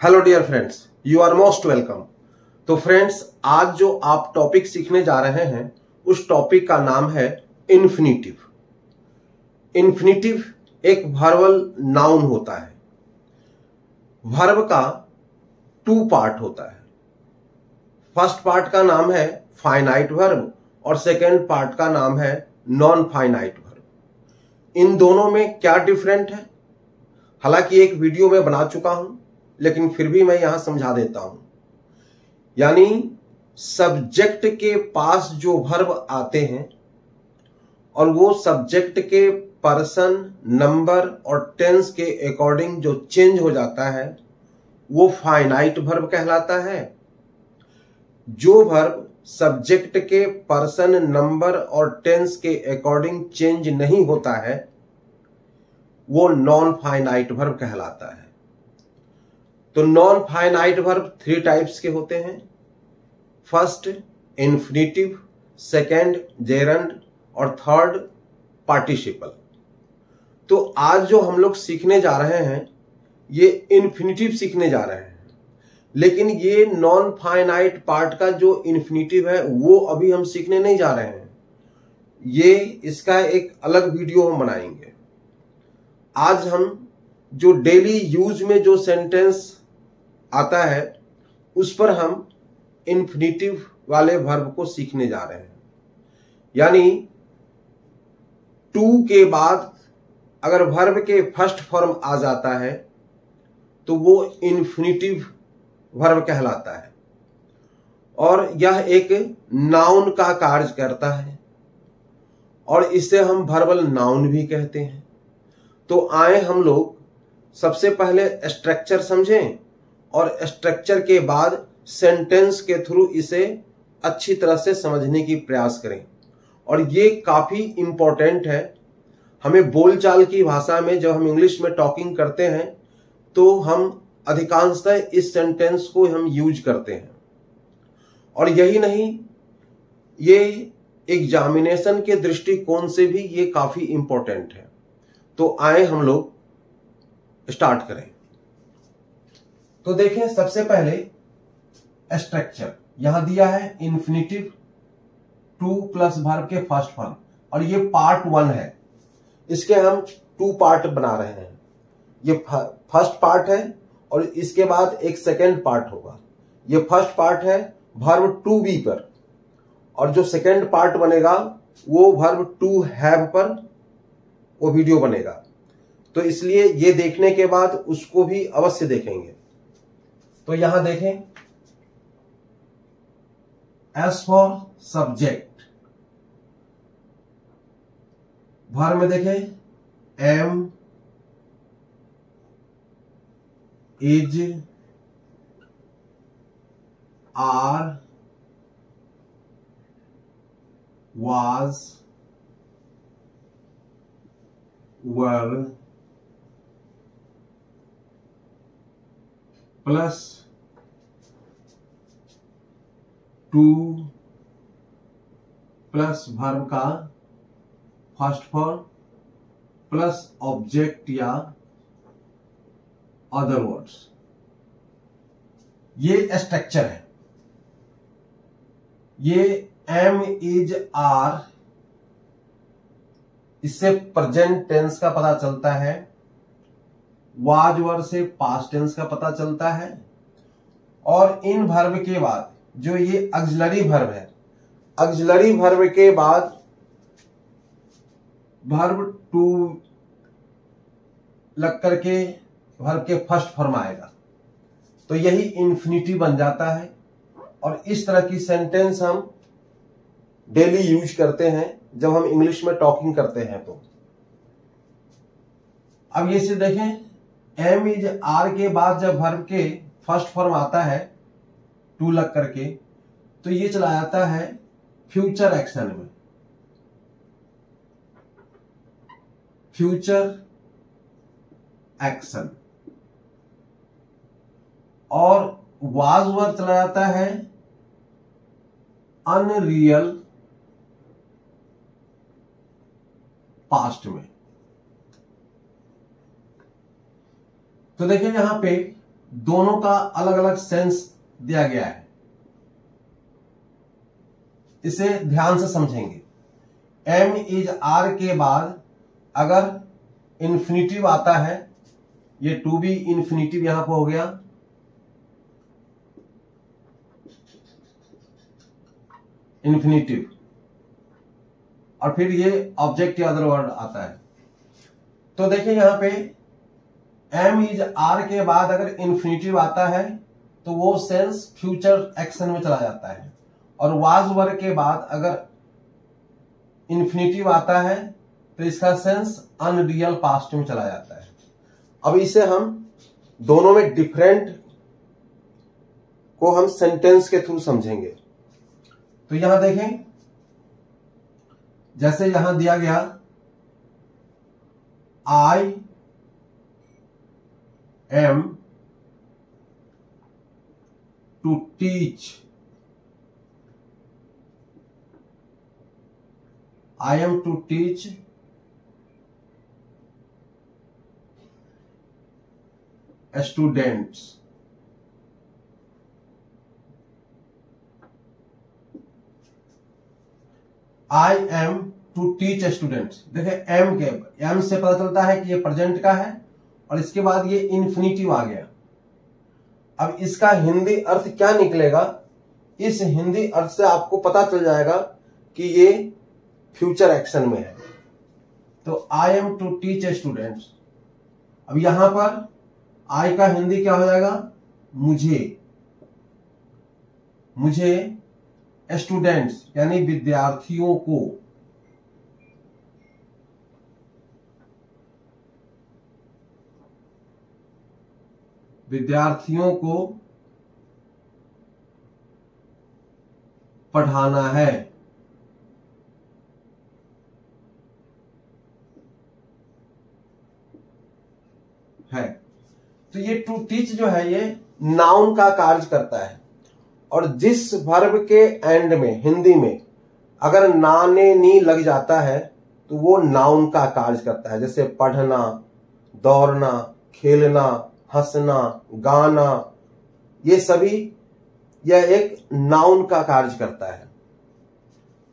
Hello dear friends, you are most welcome. तो friends, आज जो आप टॉपिक सीखने जा रहे हैं उस टॉपिक का नाम है इन्फिनिटिव। इन्फिनिटिव एक वर्बल नाउन होता है। वर्ब का टू पार्ट होता है। फर्स्ट पार्ट का नाम है फाइनाइट वर्ब और सेकेंड पार्ट का नाम है नॉन फाइनाइट वर्ब। इन दोनों में क्या डिफरेंट है? हालांकि एक वीडियो में बना चुका हूं, लेकिन फिर भी मैं यहां समझा देता हूं। यानी सब्जेक्ट के पास जो वर्ब आते हैं और वो सब्जेक्ट के पर्सन, नंबर और टेंस के अकॉर्डिंग जो चेंज हो जाता है वो फाइनाइट वर्ब कहलाता है। जो वर्ब सब्जेक्ट के पर्सन, नंबर और टेंस के अकॉर्डिंग चेंज नहीं होता है वो नॉन फाइनाइट वर्ब कहलाता है। तो non finite verb three types के होते हैं। फर्स्ट इन्फिनिटिव, सेकेंड जेरंड और थर्ड पार्टिसिपल। तो आज जो हम लोग सीखने जा रहे हैं ये इन्फिनिटिव सीखने जा रहे हैं, लेकिन ये नॉन फाइनाइट पार्ट का जो इन्फिनिटिव है वो अभी हम सीखने नहीं जा रहे हैं। ये इसका एक अलग वीडियो हम बनाएंगे। आज हम जो डेली यूज में जो सेंटेंस आता है उस पर हम इन्फिनिटिव वाले वर्ब को सीखने जा रहे हैं। यानी टू के बाद अगर वर्ब के फर्स्ट फॉर्म आ जाता है तो वो इन्फिनिटिव वर्ब कहलाता है और यह एक नाउन का कार्य करता है और इसे हम वर्बल नाउन भी कहते हैं। तो आए हम लोग सबसे पहले स्ट्रक्चर समझें और स्ट्रक्चर के बाद सेंटेंस के थ्रू इसे अच्छी तरह से समझने की प्रयास करें। और ये काफी इंपॉर्टेंट है। हमें बोलचाल की भाषा में जब हम इंग्लिश में टॉकिंग करते हैं तो हम अधिकांशतः इस सेंटेंस को हम यूज करते हैं। और यही नहीं, ये एग्जामिनेशन के दृष्टिकोण से भी ये काफी इंपॉर्टेंट है। तो आए हम लोग स्टार्ट करें। तो देखें, सबसे पहले स्ट्रक्चर यहां दिया है इन्फिनिटिव टू प्लस वर्ब के फर्स्ट फॉर्म, और ये पार्ट वन है। इसके हम टू पार्ट बना रहे हैं। ये फर्स्ट पार्ट है और इसके बाद एक सेकेंड पार्ट होगा। ये फर्स्ट पार्ट है वर्ब टू बी पर, और जो सेकेंड पार्ट बनेगा वो वर्ब टू हैव पर वो वीडियो बनेगा। तो इसलिए ये देखने के बाद उसको भी अवश्य देखेंगे। तो यहां देखें, एस फॉर सब्जेक्ट, वर्ब में देखें am, is, are, was, were plus to plus verb का फर्स्ट फॉर्म प्लस ऑब्जेक्ट या अदर वर्ड्स, ये स्ट्रक्चर है। ये एम, इज, आर, इससे प्रेजेंट टेंस का पता चलता है। वाज वर्ब से पास्ट टेंस का पता चलता है। और इन वर्ब के बाद जो ये ऑक्सिलरी वर्ब है, ऑक्सिलरी वर्ब के बाद वर्ब टू लग करके वर्ब के फर्स्ट फॉर्म आएगा। तो यही इन्फिनिटिव बन जाता है। और इस तरह की सेंटेंस हम डेली यूज करते हैं जब हम इंग्लिश में टॉकिंग करते हैं। तो अब ये से देखें, एम, इज, आर के बाद जब वर्ब के फर्स्ट फॉर्म आता है टू लग करके तो ये चला जाता है फ्यूचर एक्शन में। Future action. और वाज वर्ब चला जाता है अनरियल पास्ट में। तो देखिए यहां पे दोनों का अलग अलग सेंस दिया गया है, इसे ध्यान से समझेंगे। एम इज आर के बाद अगर इन्फिनिटिव आता है, ये टू बी इन्फिनिटिव यहां पर हो गया, इन्फिनिटिव, और फिर ये ऑब्जेक्ट या अदर वर्ड आता है। तो देखिए यहां पे एम इज आर के बाद अगर इन्फिनिटिव आता है तो वो सेंस फ्यूचर एक्शन में चला जाता है, और वाज वर्ड के बाद अगर इन्फिनिटिव आता है तो इसका सेंस अनरियल पास्ट में चला जाता है। अब इसे हम दोनों में डिफरेंट को हम सेंटेंस के थ्रू समझेंगे। तो यहां देखें, जैसे यहां दिया गया I am to teach, I am to teach students. I am to teach students। देखिए एम से पता चलता है कि ये प्रेजेंट का है, और इसके बाद ये इन्फिनिटिव आ गया। अब इसका हिंदी अर्थ क्या निकलेगा, इस हिंदी अर्थ से आपको पता चल जाएगा कि ये फ्यूचर एक्शन में है। तो I am to teach students, अब यहां पर आई का हिंदी क्या हो जाएगा, मुझे स्टूडेंट्स यानी विद्यार्थियों को पढ़ाना है। तो ये टू टीच जो है ये नाउन का कार्य करता है, और जिस वर्ब के एंड में हिंदी में अगर ना ने नी लग जाता है तो वो नाउन का कार्य करता है। जैसे पढ़ना, दौड़ना, खेलना, हंसना, गाना, ये सभी यह एक नाउन का कार्य करता है।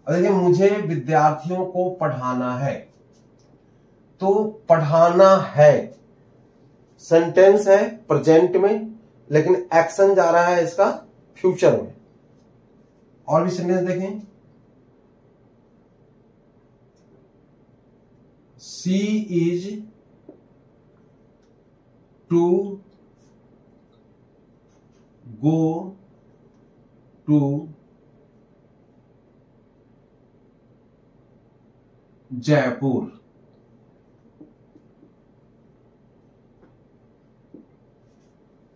और देखिए मुझे विद्यार्थियों को पढ़ाना है, तो पढ़ाना है सेंटेंस है प्रेजेंट में, लेकिन एक्शन जा रहा है इसका फ्यूचर में। और भी सेंटेंस देखें, she is to go to Jaipur.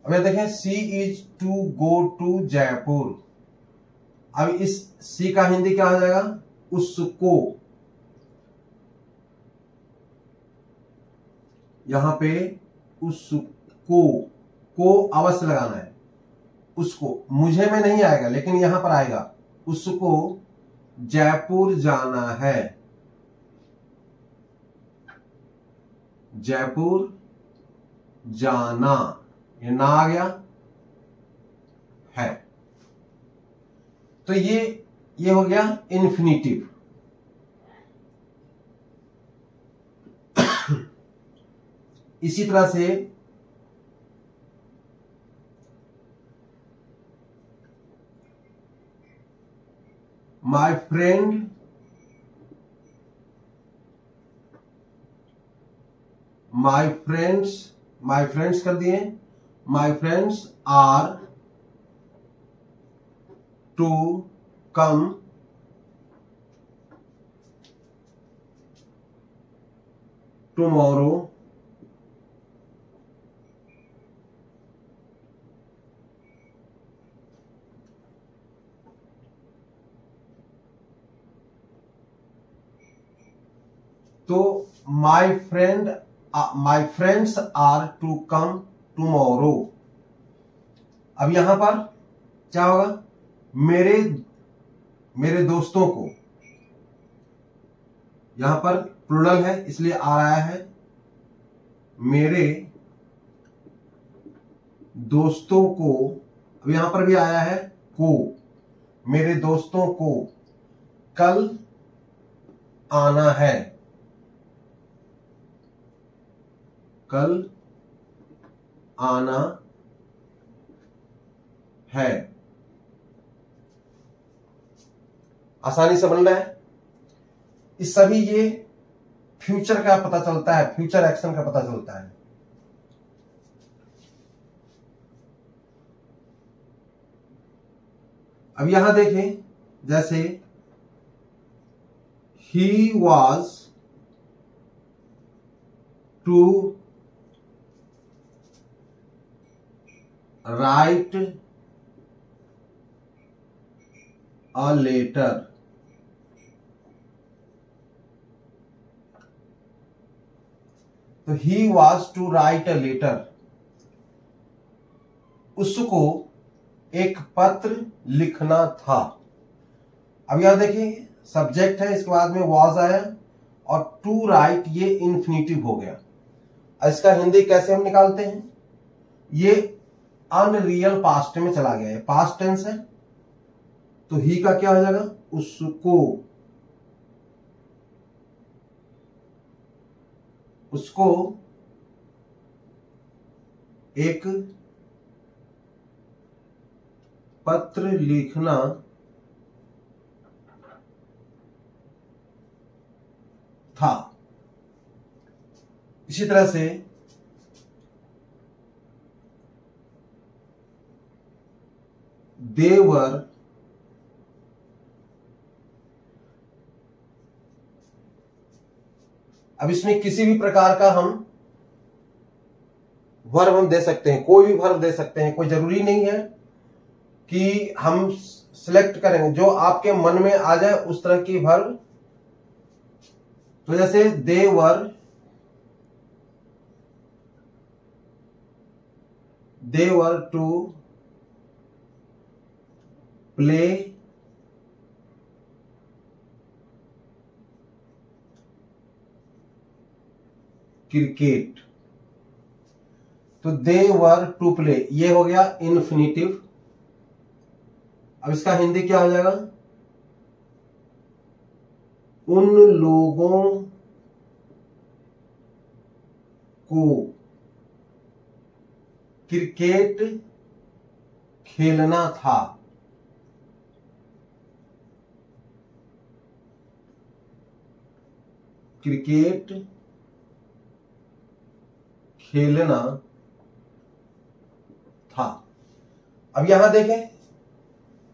अब देखें she is to go to Jaipur. अब इस सी का हिंदी क्या हो जाएगा, उसको। यहां पे उसको को अवश्य लगाना है, उसको मुझे में नहीं आएगा लेकिन यहां पर आएगा, उसको जयपुर जाना है, जयपुर जाना, ये ना आ गया है। तो ये हो गया इन्फिनिटिव। इसी तरह से माय फ्रेंड्स कर दिए, my friends are to come tomorrow तो my friends are to come tomorrow. अब यहां पर क्या होगा, मेरे दोस्तों को, यहां पर प्लूरल है इसलिए आ रहा है, मेरे दोस्तों को, अब यहां पर भी आया है को, मेरे दोस्तों को कल आना है, कल आना है। आसानी से बन रहा है। इस सभी ये फ्यूचर का पता चलता है, फ्यूचर एक्शन का पता चलता है। अब यहां देखें, जैसे ही was to write a letter, तो he was to write a letter, उसको एक पत्र लिखना था। अब यहां देखिए सब्जेक्ट है, इसके बाद में वॉज आया और टू राइट ये इन्फिनिटिव हो गया। इसका हिंदी कैसे हम निकालते हैं? ये अनरियल पास्ट में चला गया है, पास्ट टेंस है, तो ही का क्या हो जाएगा? उसको एक पत्र लिखना था। इसी तरह से देवर अब इसमें किसी भी प्रकार का हम वर्ब हम दे सकते हैं, कोई भी वर्ब दे सकते हैं, कोई जरूरी नहीं है कि हम सिलेक्ट करेंगे, जो आपके मन में आ जाए उस तरह की वर्ब। तो जैसे देवर टू प्ले क्रिकेट, तो दे वर टू प्ले ये हो गया इन्फिनिटिव। अब इसका हिंदी क्या हो जाएगा? उन लोगों को क्रिकेट खेलना था। क्रिकेट खेलना था। अब यहां देखें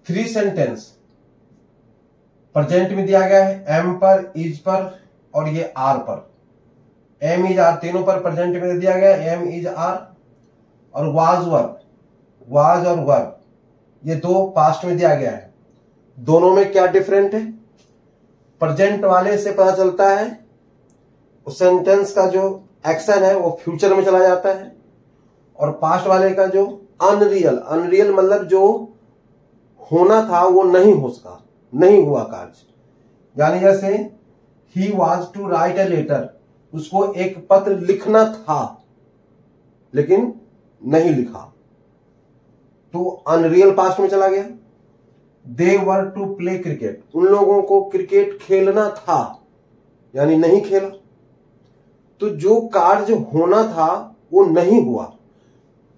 3 सेंटेंस प्रेजेंट में दिया गया है, एम पर, इज पर और ये आर पर। एम इज आर तीनों पर प्रेजेंट में दिया गया है, एम इज आर। और वाज और वर ये 2 पास्ट में दिया गया है। दोनों में क्या डिफरेंट है? प्रेजेंट वाले से पता चलता है उस सेंटेंस का जो एक्शन है वो फ्यूचर में चला जाता है, और पास्ट वाले का जो अनरियल मतलब जो होना था वो नहीं हो सका, नहीं हुआ कार्य। यानी जैसे ही was to write a letter, उसको एक पत्र लिखना था लेकिन नहीं लिखा, तो अनरियल पास्ट में चला गया। दे वर टू प्ले क्रिकेट, उन लोगों को क्रिकेट खेलना था यानी नहीं खेला, तो जो कार्य होना था वो नहीं हुआ,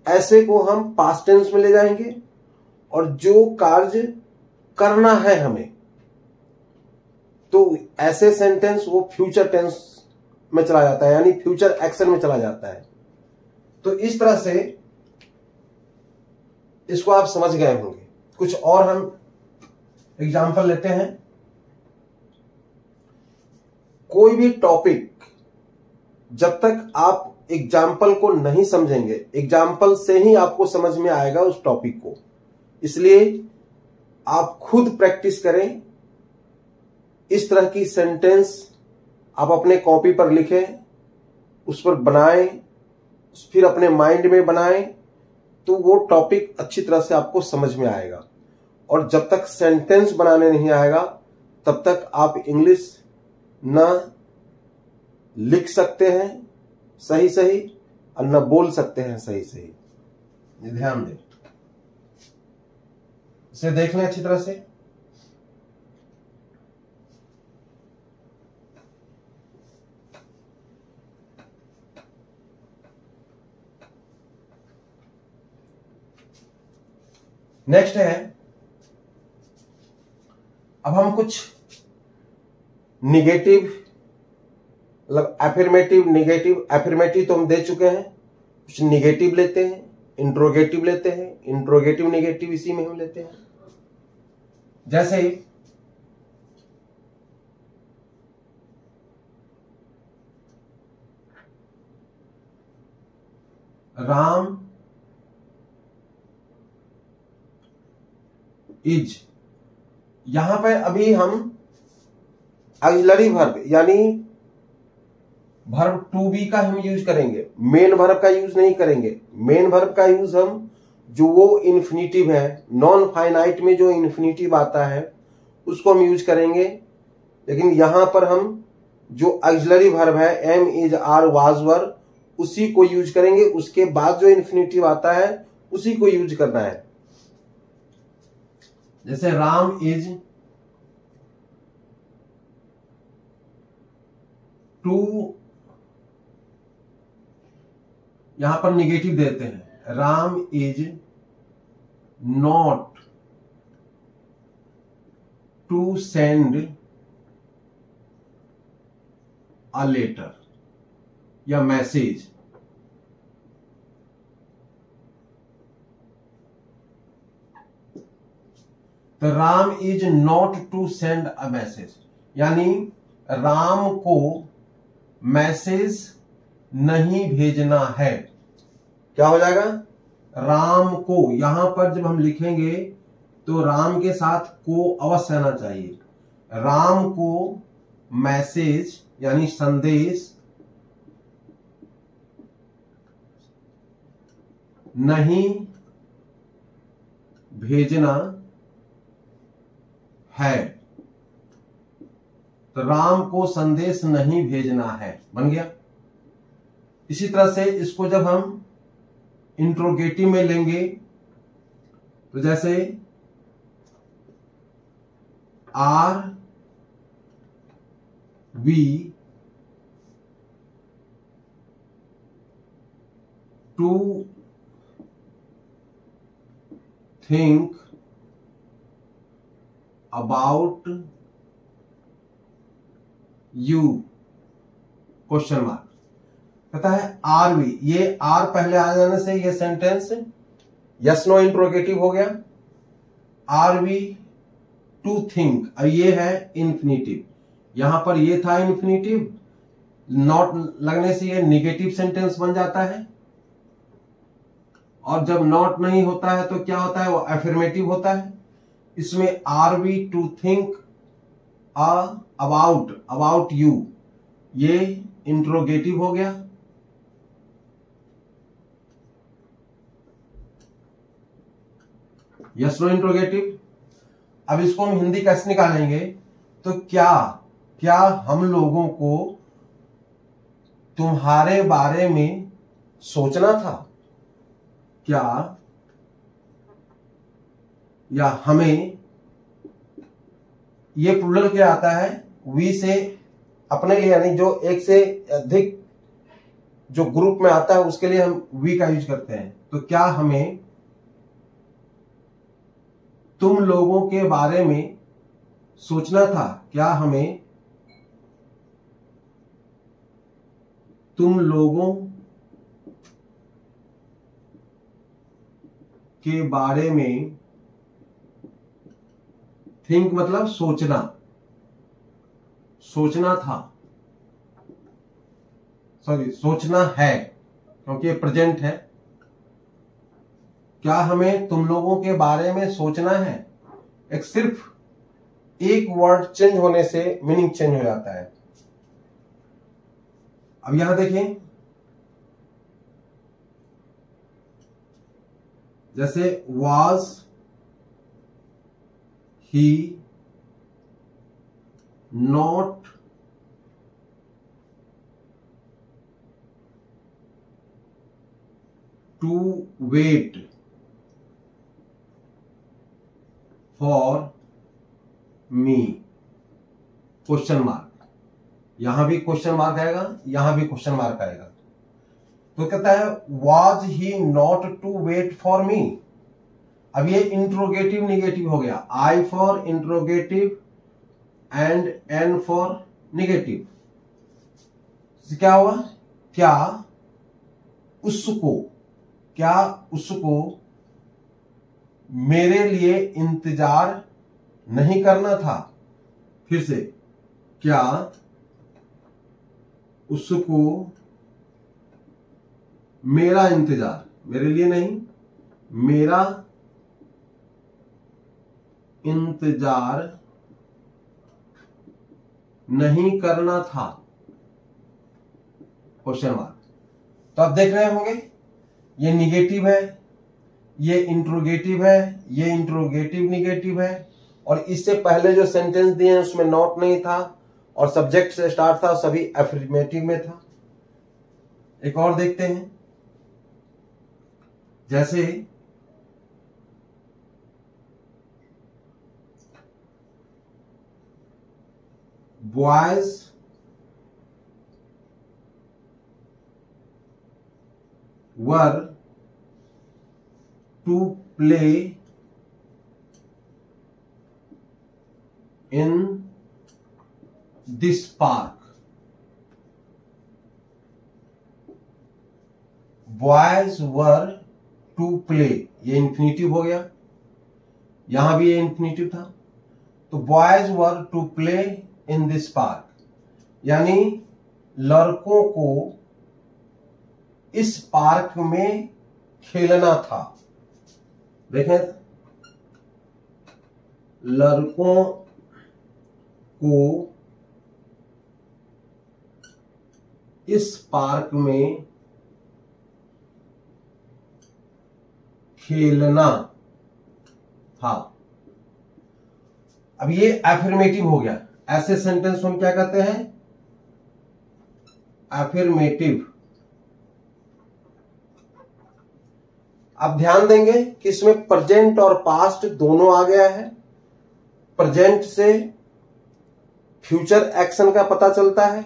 ऐसे को हम पास्ट टेंस में ले जाएंगे। और जो कार्य करना है हमें, तो ऐसे सेंटेंस वो फ्यूचर टेंस में चला जाता है, यानी फ्यूचर एक्शन में चला जाता है। तो इस तरह से इसको आप समझ गए होंगे। कुछ और हम एग्जाम्पल लेते हैं। कोई भी टॉपिक जब तक आप एग्जाम्पल को नहीं समझेंगे, एग्जाम्पल से ही आपको समझ में आएगा उस टॉपिक को। इसलिए आप खुद प्रैक्टिस करें, इस तरह की सेंटेंस आप अपने कॉपी पर लिखें, उस पर बनाएं, फिर अपने माइंड में बनाएं, तो वो टॉपिक अच्छी तरह से आपको समझ में आएगा। और जब तक सेंटेंस बनाने नहीं आएगा तब तक आप इंग्लिश न लिख सकते हैं सही और न बोल सकते हैं सही। ये ध्यान दें, इसे देख लें अच्छी तरह से। नेक्स्ट है, अब हम कुछ निगेटिव, मतलब एफर्मेटिव, नेगेटिव, एफर्मेटिव तो हम दे चुके हैं, कुछ निगेटिव लेते हैं, इंट्रोगेटिव लेते हैं, इंट्रोगेटिव नेगेटिव इसी में हम लेते हैं। जैसे राम इज, यहां पर अभी हम ऑक्सिलरी वर्ब यानी वर्ब टू बी का हम यूज करेंगे, मेन वर्ब का यूज नहीं करेंगे। मेन वर्ब का यूज हम जो वो इन्फिनिटिव है, नॉन फाइनाइट में जो इन्फिनिटिव आता है उसको हम यूज करेंगे। लेकिन यहां पर हम जो ऑक्सिलरी वर्ब है एम, इज, आर, वाज, वर, उसी को यूज करेंगे। उसके बाद जो इन्फिनिटिव आता है उसी को यूज करना है। जैसे राम इज टू, यहां पर निगेटिव देते हैं, Ram is not to send a letter या मैसेज। तो Ram is not to send a message, यानी राम को मैसेज नहीं भेजना है। क्या हो जाएगा? राम को, यहां पर जब हम लिखेंगे तो राम के साथ को अवश्य आना चाहिए। राम को मैसेज यानी संदेश नहीं भेजना है, तो राम को संदेश नहीं भेजना है, बन गया। इसी तरह से इसको जब हम इंट्रोगेटिव में लेंगे तो जैसे are we to think about you, question mark. कहता है आर वी, ये आर पहले आ जाने से ये सेंटेंस यस नो इंट्रोगेटिव हो गया। आर वी टू थिंक, अब ये है इन्फिनिटिव, यहां पर ये था इन्फिनिटिव, नॉट लगने से ये निगेटिव सेंटेंस बन जाता है। और जब नॉट नहीं होता है तो क्या होता है? वो अफर्मेटिव होता है। इसमें are we to think about you, ये इंट्रोगेटिव हो गया। Yes no interrogative. अब इसको हम हिंदी कैसे निकालेंगे? तो क्या हम लोगों को तुम्हारे बारे में सोचना था? क्या या हमें, ये प्लूरल क्या आता है? वी से अपने लिए, यानी जो एक से अधिक जो ग्रुप में आता है उसके लिए हम वी का यूज करते हैं। तो क्या हमें तुम लोगों के बारे में सोचना था? क्या हमें तुम लोगों के बारे में, थिंक मतलब सोचना था, सॉरी सोचना है क्योंकि ये प्रेजेंट है। क्या हमें तुम लोगों के बारे में सोचना है? एक सिर्फ एक वर्ड चेंज होने से मीनिंग चेंज हो जाता है। अब यहां देखें, जैसे was he not to wait for me question mark, यहां भी क्वेश्चन मार्क आएगा, यहां भी क्वेश्चन मार्क आएगा। तो कहता है was he not to wait for me. अब ये इंट्रोगेटिव निगेटिव हो गया, I for interrogative and N for negative. क्या हुआ, क्या उसको मेरे लिए इंतजार नहीं करना था। फिर से, क्या उसको मेरा इंतजार, मेरे लिए नहीं, मेरा इंतजार नहीं करना था क्वेश्चन मार्क। तो आप देख रहे होंगे ये निगेटिव है, ये इंट्रोगेटिव है, ये इंट्रोगेटिव निगेटिव है, और इससे पहले जो सेंटेंस दिए हैं उसमें नॉट नहीं था और सब्जेक्ट से स्टार्ट था, सभी एफर्मेटिव में था। एक और देखते हैं, जैसे boys were to play in this park. Boys were to play, ये इंफिनिटिव हो गया, यहां भी ये इंफिनिटिव था। तो boys were to play in this park, यानी लड़कों को इस पार्क में खेलना था। देखें, लड़कों को इस पार्क में खेलना था। अब ये एफर्मेटिव हो गया, ऐसे सेंटेंस हम क्या कहते हैं, एफर्मेटिव। अब ध्यान देंगे कि इसमें प्रेजेंट और पास्ट दोनों आ गया है। प्रेजेंट से फ्यूचर एक्शन का पता चलता है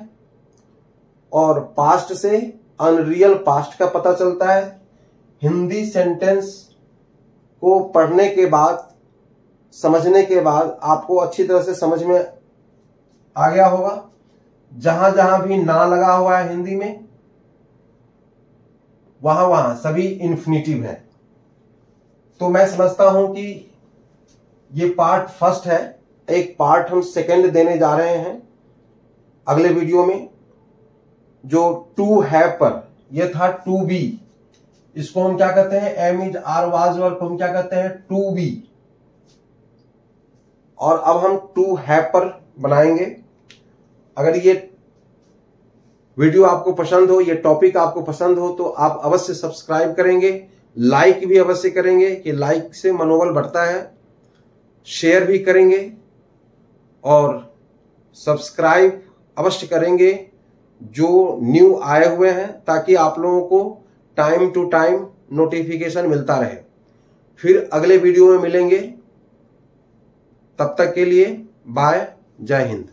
और पास्ट से अनरियल पास्ट का पता चलता है। हिंदी सेंटेंस को पढ़ने के बाद, समझने के बाद आपको अच्छी तरह से समझ में आ गया होगा। जहां जहां भी ना लगा हुआ है हिंदी में, वहां वहां सभी इन्फिनिटिव है। तो मैं समझता हूं कि ये पार्ट फर्स्ट है, एक पार्ट हम सेकंड देने जा रहे हैं अगले वीडियो में। जो टू है पर, ये था टू बी, इसको हम क्या कहते हैं, am is are was verb को हम क्या कहते हैं, टू बी। और अब हम टू है पर बनाएंगे। अगर ये वीडियो आपको पसंद हो, ये टॉपिक आपको पसंद हो, तो आप अवश्य सब्सक्राइब करेंगे, लाइक भी अवश्य करेंगे कि लाइक से मनोबल बढ़ता है, शेयर भी करेंगे और सब्सक्राइब अवश्य करेंगे जो न्यू आए हुए हैं, ताकि आप लोगों को टाइम टू टाइम नोटिफिकेशन मिलता रहे। फिर अगले वीडियो में मिलेंगे, तब तक के लिए बाय, जय हिंद।